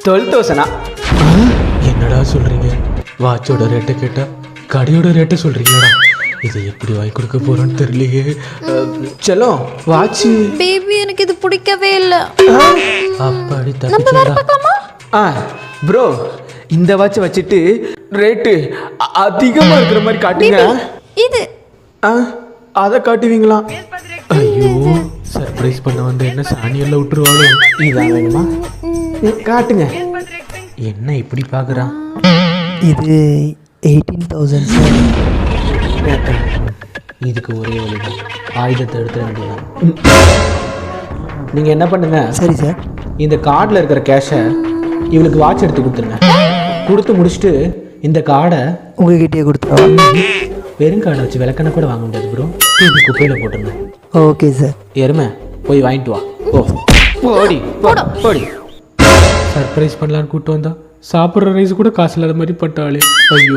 12,000. என்னடா சொல்கிறீங்க? வாட்சோட ரேட்டை கேட்டால் கடையோட ரேட்டை சொல்கிறீங்களா? இதை எப்படி வாங்கி கொடுக்க போகிறோன்னு தெரியலையே. செல்லம் வாட்சு. பேபி எனக்கு இது பிடிக்கவே இல்லை. அப்பாடி நம்ம வேற தப்பிச்சா. பார்க்கலாமா? ப்ரோ இந்த வாட்சை வச்சுட்டு ரேட்டு அதிகமாக இருக்கிற மாதிரி காட்டுங்க. இது அதை காட்டுவீங்களா? ஐயோ, சர்ப்ரைஸ் பண்ண வந்து என்ன சாணியெல்லாம் விட்டுருவாளோ. இதான் வேணுமா? காட்டுங்க. என்ன இப்படி பார்க்குறான்? இது 18,000 சார். இதுக்கு ஒரே வழிதான், ஆயுதத்தை எடுத்து வேண்டியதான். நீங்கள் என்ன பண்ணுங்க, சரி சார். இந்த கார்டில் இருக்கிற கேஷை இவளுக்கு வாட்ச் எடுத்து கொடுத்துருங்க. கொடுத்து முடிச்சுட்டு இந்த கார்டை உங்ககிட்டயே கொடுத்துருவா. வெறும் கார்டை வச்சு விளக்கணை கூட வாங்க முடியாது ப்ரோ. இது குப்பையில் போட்டுருங்க. Okay sir. எருமை போய் வாங்கிட்டு வா. ஓடி ஓடி. சர்ப்ரைஸ் பண்ணலான்னு கூப்பிட்டு வந்தா சாப்பிட்ற ரைஸ் கூட காசு இல்லாத மாதிரி பட்டாளே. ஐயோ.